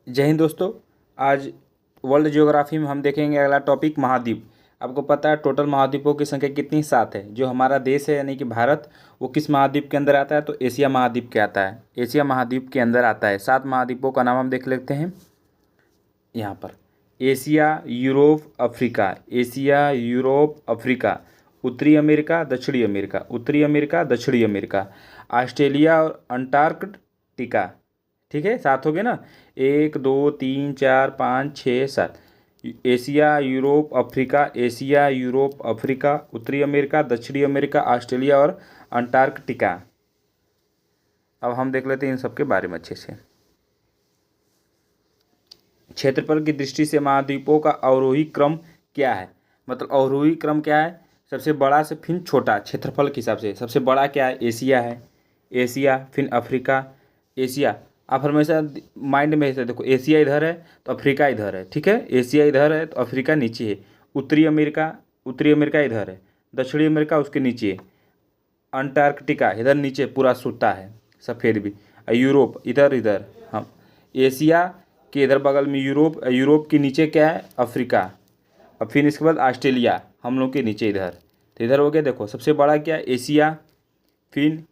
जय हिंद दोस्तों। आज वर्ल्ड ज्योग्राफी में हम देखेंगे अगला टॉपिक महाद्वीप। आपको पता है टोटल महाद्वीपों की संख्या कितनी? 7 है। जो हमारा देश है यानी कि भारत, वो किस महाद्वीप के अंदर आता है? तो एशिया महाद्वीप के आता है। एशिया महाद्वीप के अंदर आता है। 7 महाद्वीपों का नाम हम देख लेते हैं यहाँ पर। Asia, Europe, Africa. Asia, Europe, Africa. उत्तरी अमेरिका, दक्षिणी अमेरिका। उत्तरी अमेरिका, दक्षिणी अमेरिका। ऑस्ट्रेलिया और अंटार्कटिका। ठीक है, 7 हो गए ना। 1 2 3 4 5 6 7। Asia, Europe, Africa. Asia, Europe, Africa. उत्तरी अमेरिका, दक्षिणी अमेरिका, ऑस्ट्रेलिया और अंटार्कटिका। अब हम देख लेते हैं इन सब के बारे में अच्छे से। क्षेत्रफल की दृष्टि से महाद्वीपों का अवरोही क्रम क्या है? मतलब अवरोही क्रम क्या है? सबसे बड़ा से फिर छोटा क्षेत्रफल के हिसाब से सबसे बड़ा क्या है? एशिया है। एशिया, फिर अफ्रीका। एशिया आप हमेशा माइंड में ऐसे देखो, एशिया इधर है तो अफ्रीका इधर है। ठीक है, एशिया इधर है तो अफ्रीका नीचे है। उत्तरी अमेरिका, उत्तरी अमेरिका इधर है। दक्षिणी अमेरिका उसके नीचे है। अंटार्कटिका इधर नीचे पूरा सूता है, सफ़ेद भी। यूरोप इधर इधर। हाँ, एशिया के इधर बगल में यूरोप। यूरोप के नीचे क्या है? अफ्रीका। और फिर इसके बाद ऑस्ट्रेलिया हम लोग के नीचे इधर। तो इधर हो गया। देखो सबसे बड़ा क्या है? एशिया। फिर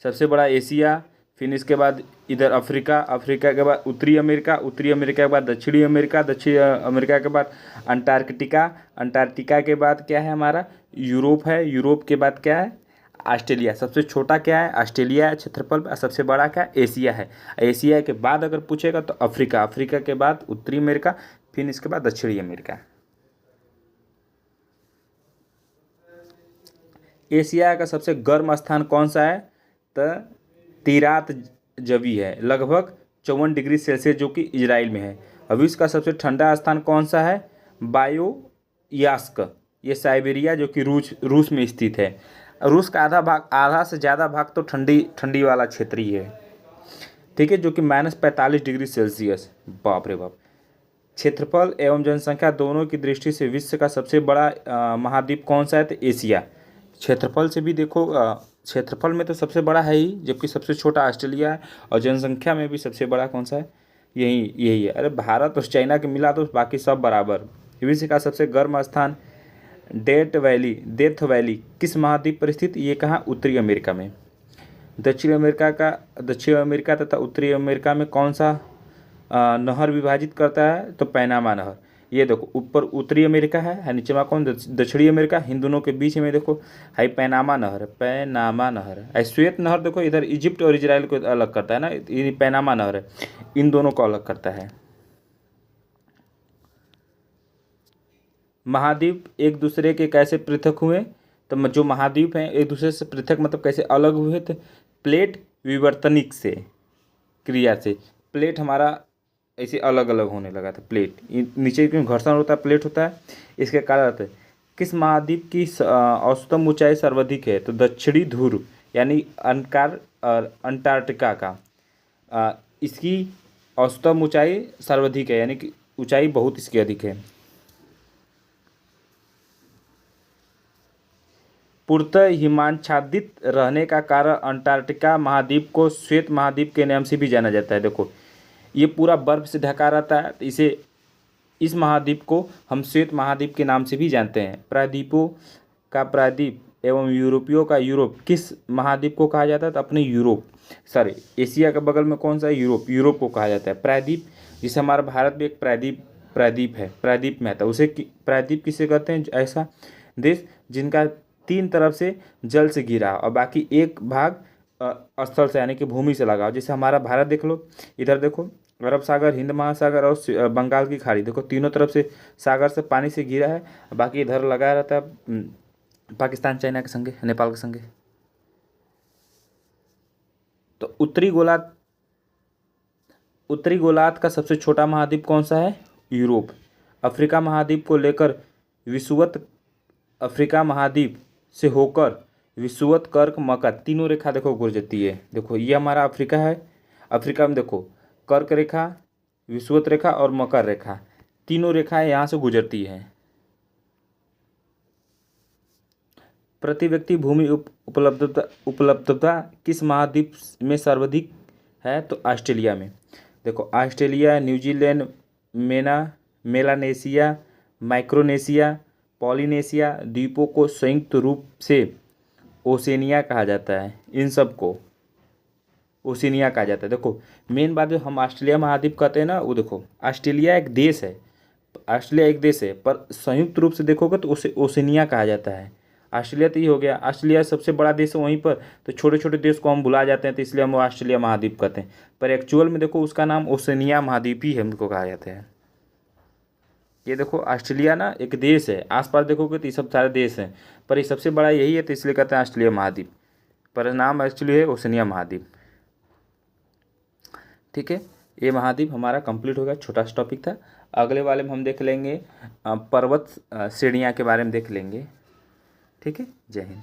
सबसे बड़ा एशिया, फिर इसके बाद इधर अफ्रीका। अफ्रीका के बाद उत्तरी अमेरिका। उत्तरी अमेरिका के बाद दक्षिणी अमेरिका। दक्षिणी अमेरिका के बाद अंटार्कटिका। अंटार्कटिका के बाद क्या है हमारा? यूरोप है। यूरोप के बाद क्या है? ऑस्ट्रेलिया। सबसे छोटा क्या है? ऑस्ट्रेलिया है क्षेत्रफल में। सबसे बड़ा क्या है? एशिया है। एशिया के बाद अगर पूछेगा तो अफ्रीका। अफ्रीका के बाद उत्तरी अमेरिका, फिर इसके बाद दक्षिणी अमेरिका। एशिया का सबसे गर्म स्थान कौन सा है? तो तीरात जवी है, लगभग 54 डिग्री सेल्सियस, जो कि इजराइल में है। और विश्व का सबसे ठंडा स्थान कौन सा है? बायोयास्क। ये साइबेरिया, जो कि रूस में स्थित है। रूस का आधा भाग, आधा से ज़्यादा भाग तो ठंडी ठंडी वाला क्षेत्र ही है। ठीक है, जो कि -45 डिग्री सेल्सियस। बाप रे बाप। क्षेत्रफल एवं जनसंख्या दोनों की दृष्टि से विश्व का सबसे बड़ा महाद्वीप कौन सा है? तो एशिया। क्षेत्रफल से भी देखो, क्षेत्रफल में तो सबसे बड़ा है ही, जबकि सबसे छोटा ऑस्ट्रेलिया है। और जनसंख्या में भी सबसे बड़ा कौन सा है? यही यही है। अरे भारत और चाइना के मिला तो बाकी सब बराबर। विश्व का सबसे गर्म स्थान डेथ वैली किस महाद्वीप पर स्थित? ये कहाँ? उत्तरी अमेरिका में। दक्षिण अमेरिका तथा उत्तरी अमेरिका में कौन सा नहर विभाजित करता है? तो पैनामा नहर। ये देखो ऊपर उत्तरी अमेरिका है नीचे में कौन? दक्षिणी अमेरिका। इन दोनों के बीच में देखो है पैनामा नहर। पैनामा नहर है। श्वेत नहर देखो इधर इजिप्ट और इजराइल को अलग करता है ना, ये पैनामा नहर है, इन दोनों को अलग करता है। महाद्वीप एक दूसरे के कैसे पृथक हुए? तो जो महाद्वीप हैं एक दूसरे से पृथक मतलब कैसे अलग हुए थे? प्लेट विवर्तनिक से, क्रिया से। प्लेट हमारा ऐसे अलग अलग होने लगा था। प्लेट नीचे क्यों घर्षण होता है, प्लेट होता है, इसके कारण होता है। किस महाद्वीप की औसतम ऊंचाई सर्वाधिक है? तो दक्षिणी ध्रुव यानी अंटार्कटिका का इसकी औसतम ऊंचाई सर्वाधिक है, यानी कि ऊंचाई बहुत इसकी अधिक है। पूर्णतः हिमाच्छादित रहने का कारण अंटार्कटिका महाद्वीप को श्वेत महाद्वीप के नाम से भी जाना जाता है। देखो ये पूरा बर्फ से ढका रहता है, तो इस महाद्वीप को हम श्वेत महाद्वीप के नाम से भी जानते हैं। प्रायद्वीपों का प्रायद्वीप एवं यूरोपियों का यूरोप किस महाद्वीप को कहा जाता है? तो अपने यूरोप, सॉरी एशिया के बगल में कौन सा है? यूरोप। यूरोप को कहा जाता है प्रायद्वीप। जिसे हमारा भारत भी एक प्रायद्वीप है, प्रायद्वीप में आता है। उसे प्रायद्वीप किसे कहते हैं? ऐसा देश जिनका 3 तरफ से जल से घिरा और बाकी एक भाग स्थल से यानी कि भूमि से लगा हो। जैसे हमारा भारत देख लो, इधर देखो अरब सागर, हिंद महासागर और बंगाल की खाड़ी। देखो तीनों तरफ से सागर से पानी से घिरा है, बाकी इधर लगा रहता है पाकिस्तान चाइना के संगे, नेपाल के संगे। तो उत्तरी गोलार्ध का सबसे छोटा महाद्वीप कौन सा है? यूरोप। अफ्रीका महाद्वीप को लेकर विषुवत अफ्रीका महाद्वीप से होकर विषुवत, कर्क, मकर तीनों रेखा देखो गुजरती है। देखो ये हमारा अफ्रीका है। अफ्रीका में देखो कर्क रेखा, विषुवत रेखा और मकर रेखा, तीनों रेखाएं यहाँ से गुजरती हैं। प्रति व्यक्ति भूमि उपलब्धता किस महाद्वीप में सर्वाधिक है? तो ऑस्ट्रेलिया में। देखो Australia, New Zealand, Melanesia, Micronesia, Polynesia द्वीपों को संयुक्त रूप से ओसेनिया कहा जाता है। इन सब को ओशिनिया कहा जाता है। देखो मेन बात जो हम ऑस्ट्रेलिया महाद्वीप कहते हैं ना, वो देखो ऑस्ट्रेलिया एक देश है, ऑस्ट्रेलिया एक देश है, पर संयुक्त रूप से देखोगे तो उसे ओशिनिया कहा जाता है। ऑस्ट्रेलिया तो ये हो गया, ऑस्ट्रेलिया सबसे बड़ा देश है वहीं पर, तो छोटे छोटे देश को हम भुला जाते हैं, तो इसलिए हम ऑस्ट्रेलिया महाद्वीप कहते हैं, पर एक्चुअल में देखो उसका नाम ओशिनिया महाद्वीप ही हमको कहा जाता है। ये देखो ऑस्ट्रेलिया ना एक देश है, आसपास देखोगे तो ये सब सारे देश हैं, पर ये सबसे बड़ा यही है, तो इसलिए कहते हैं ऑस्ट्रेलिया महाद्वीप, पर नाम एक्चुअली है ओशिनिया महाद्वीप। ठीक है, ये महाद्वीप हमारा कंप्लीट हो गया, छोटा सा टॉपिक था। अगले वाले में हम देख लेंगे पर्वत श्रेणियाँ के बारे में देख लेंगे। ठीक है, जय हिंद।